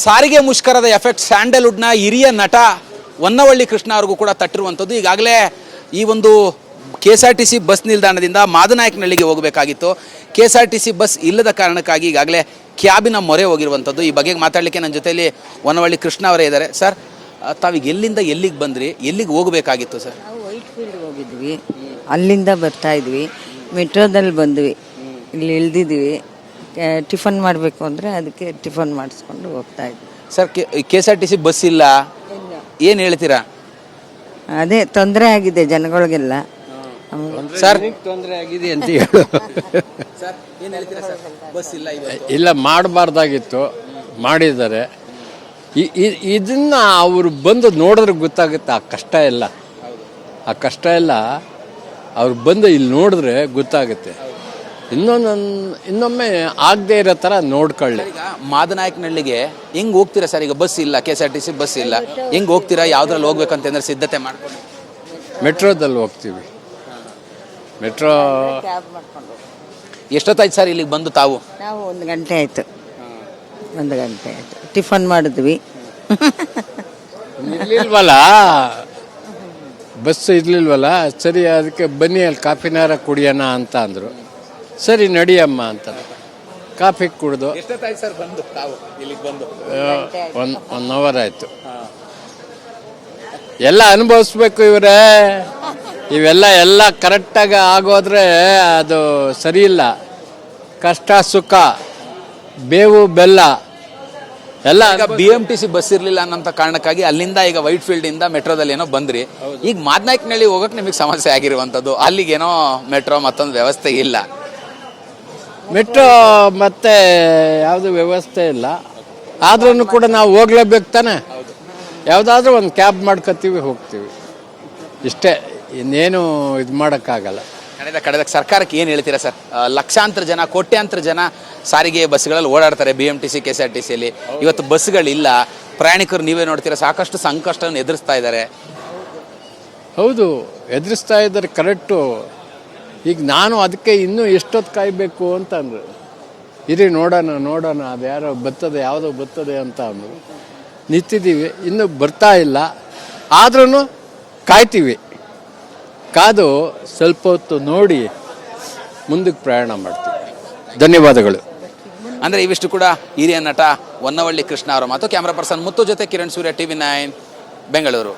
ಸಾರಿಗೆ ಮುಷ್ಕರದ ಎಫೆಕ್ಟ್ ಸ್ಯಾಂಡಲ್ವುಡ್ನ ಹಿರಿಯ ನಟ ಹೊನ್ನವಳ್ಳಿ ಕೃಷ್ಣ ಅವ್ರಿಗೂ ಕೂಡ ತಟ್ಟಿರುವಂಥದ್ದು. ಈಗಾಗಲೇ ಈ ಒಂದು KSRTC ಬಸ್ ನಿಲ್ದಾಣದಿಂದ ಮಾದನಾಯಕನಹಳ್ಳಿಗೆ ಹೋಗಬೇಕಾಗಿತ್ತು. KSRTC ಬಸ್ ಇಲ್ಲದ ಕಾರಣಕ್ಕಾಗಿ ಈಗಾಗಲೇ ಕ್ಯಾಬಿನ ಮೊರೆ ಹೋಗಿರುವಂಥದ್ದು. ಈ ಬಗ್ಗೆ ಮಾತಾಡಲಿಕ್ಕೆ ನನ್ನ ಜೊತೆಯಲ್ಲಿ ಹೊನ್ನವಳ್ಳಿ ಕೃಷ್ಣ ಅವರೇ ಇದ್ದಾರೆ. ಸರ್, ತಾವೀಗ ಎಲ್ಲಿಂದ ಎಲ್ಲಿಗೆ ಬಂದ್ರಿ, ಎಲ್ಲಿಗೆ ಹೋಗಬೇಕಾಗಿತ್ತು ಸರ್? ನಾವು ವೈಟ್ ಫೀಲ್ಡ್ ಹೋಗಿದ್ವಿ, ಅಲ್ಲಿಂದ ಬರ್ತಾ ಇದ್ವಿ, ಮೆಟ್ರೋದಲ್ಲಿ ಬಂದ್ವಿ, ಇಲ್ಲಿ ಇಳ್ದಿದ್ವಿ. ಟಿಫನ್ ಮಾಡಬೇಕು ಅಂದರೆ ಅದಕ್ಕೆ ಟಿಫನ್ ಮಾಡಿಸ್ಕೊಂಡು ಹೋಗ್ತಾ ಇದ್ವಿ. ಸರ್, KSRTC ಬಸ್ ಇಲ್ಲ, ಏನು ಹೇಳ್ತೀರಾ? ಅದೇ ತೊಂದರೆ ಆಗಿದೆ ಜನಗಳಿಗೆಲ್ಲ. ಸರ್, ತೊಂದರೆ ಆಗಿದೆ ಅಂತ ಹೇಳು. ಬಸ್ ಇಲ್ಲ, ಇಲ್ಲ, ಮಾಡಬಾರ್ದಾಗಿತ್ತು, ಮಾಡಿದ್ದಾರೆ. ಇದನ್ನ ಅವರು ಬಂದು ನೋಡಿದ್ರೆ ಗೊತ್ತಾಗುತ್ತೆ ಆ ಕಷ್ಟ ಎಲ್ಲ. ಆ ಕಷ್ಟ ಎಲ್ಲ ಅವ್ರು ಬಂದು ಇಲ್ಲಿ ನೋಡಿದ್ರೆ ಗೊತ್ತಾಗುತ್ತೆ. ಇನ್ನೊಮ್ಮೆ ಆಗದೆ ಇರೋ ಥರ ನೋಡ್ಕೊಳ್ಳಿ. ಈಗ ಮಾದನಾಯಕನಹಳ್ಳಿಗೆ ಹೆಂಗ್ ಹೋಗ್ತೀರಾ ಸರ್? ಈಗ ಬಸ್ ಇಲ್ಲ, KSRTC ಬಸ್ ಇಲ್ಲ, ಹೆಂಗ್ ಹೋಗ್ತೀರಾ? ಯಾವ್ದ್ರಲ್ಲಿ ಹೋಗ್ಬೇಕಂತಂದ್ರೆ ಸಿದ್ಧತೆ ಮಾಡ್ಕೊಂಡು? ಮೆಟ್ರೋದಲ್ಲಿ ಹೋಗ್ತೀವಿ. ಮೆಟ್ರೋ ಎಷ್ಟೊತ್ತಾಯ್ತು ಸರ್ ಇಲ್ಲಿಗೆ ಬಂದು ತಾವು? ನಾವು 1 ಗಂಟೆ ಆಯಿತು, 1 ಗಂಟೆ ಆಯಿತು. ಟಿಫನ್ ಮಾಡಿದ್ವಿ. ಇರ್ಲಿಲ್ವಲ್ಲ, ಬಸ್ ಇರ್ಲಿಲ್ವಲ್ಲ. ಸರಿ, ಅದಕ್ಕೆ ಬನ್ನಿ ಅಲ್ಲಿ ಕಾಫಿನಾರ ಕುಡಿಯೋಣ ಅಂತ ಅಂದರು. ಸರಿ ನಡಿಯಮ್ಮ ಅಂತ ಕಾಫಿ ಕುಡಿದು ಎಷ್ಟೊತ್ತಾಯ್ತು ಸರ್ ಬಂದು ತಾವು ಇಲ್ಲಿಗೆ ಬಂದು? 1 ಅವರ್ ಆಯಿತು. ಎಲ್ಲ ಅನುಭವಿಸ್ಬೇಕು ಇವರೇ. ಇವೆಲ್ಲ ಕರೆಕ್ಟಾಗಿ ಆಗೋದ್ರೆ ಅದು ಸರಿ ಇಲ್ಲ. ಕಷ್ಟ ಸುಖ, ಬೇವು ಬೆಲ್ಲ ಎಲ್ಲ. BMTC ಬಸ್ ಇರಲಿಲ್ಲ ಅನ್ನೋ ಕಾರಣಕ್ಕಾಗಿ ಅಲ್ಲಿಂದ ಈಗ ವೈಟ್ ಫೀಲ್ಡ್ ಇಂದ ಮೆಟ್ರೋದಲ್ಲಿ ಏನೋ ಬಂದ್ರಿ. ಈಗ ಮಾದನಾಯಕನಹಳ್ಳಿ ಹೋಗಕ್ಕೆ ನಿಮಗೆ ಸಮಸ್ಯೆ ಆಗಿರುವಂಥದ್ದು. ಅಲ್ಲಿಗೇನೋ ಮೆಟ್ರೋ ಮತ್ತೊಂದು ವ್ಯವಸ್ಥೆ ಇಲ್ಲ. ಮೆಟ್ರೋ ಮತ್ತೆ ಯಾವುದು ವ್ಯವಸ್ಥೆ ಇಲ್ಲ. ಆದ್ರೂ ಕೂಡ ನಾವು ಹೋಗ್ಲೇಬೇಕು ತಾನೆ. ಯಾವುದಾದ್ರೂ ಒಂದು ಕ್ಯಾಬ್ ಮಾಡ್ಕೊತೀವಿ, ಹೋಗ್ತೀವಿ. ಇಷ್ಟೇ, ಇನ್ನೇನು ಇದು ಮಾಡೋಕ್ಕಾಗಲ್ಲ. ಕಳೆದ ಸರ್ಕಾರಕ್ಕೆ ಏನು ಹೇಳ್ತೀರಾ ಸರ್? ಲಕ್ಷಾಂತರ ಜನ, ಕೋಟ್ಯಾಂತರ ಜನ ಸಾರಿಗೆ ಬಸ್ಗಳಲ್ಲಿ ಓಡಾಡ್ತಾರೆ BMTC KSRTCಯಲ್ಲಿ. ಇವತ್ತು ಬಸ್ಗಳಿಲ್ಲ, ಪ್ರಯಾಣಿಕರು ನೀವೇ ನೋಡ್ತೀರಾ ಸಾಕಷ್ಟು ಸಂಕಷ್ಟವನ್ನು ಎದುರಿಸ್ತಾ ಇದ್ದಾರೆ. ಹೌದು, ಎದುರಿಸ್ತಾ ಇದ್ದಾರೆ, ಕರೆಕ್ಟು. ಈಗ ನಾನು ಅದಕ್ಕೆ ಇನ್ನೂ ಎಷ್ಟೊತ್ತು ಕಾಯಬೇಕು ಅಂತ ಅಂದರು. ಇರಿ ನೋಡೋಣ ಅದು ಯಾರೋ ಬರ್ತದೆ, ಯಾವುದೋ ಬರ್ತದೆ ಅಂತ ಅಂದರು. ನಿಂತಿದ್ದೀವಿ, ಇನ್ನೂ ಬರ್ತಾ ಇಲ್ಲ. ಆದ್ರೂ ಕಾಯ್ತೀವಿ. ಕಾದು ಸ್ವಲ್ಪ ಹೊತ್ತು ನೋಡಿ ಮುಂದಕ್ಕೆ ಪ್ರಯಾಣ ಮಾಡ್ತೀವಿ. ಧನ್ಯವಾದಗಳು. ಅಂದರೆ ಇವಿಷ್ಟು ಕೂಡ ಹಿರಿಯ ನಟ ಹೊನ್ನವಳ್ಳಿ ಕೃಷ್ಣ ಅವರ ಮಾತು. ಕ್ಯಾಮ್ರಾ ಪರ್ಸನ್ ಮುತ್ತು ಜೊತೆ ಕಿರಣ್ ಸೂರ್ಯ, TV9 ಬೆಂಗಳೂರು.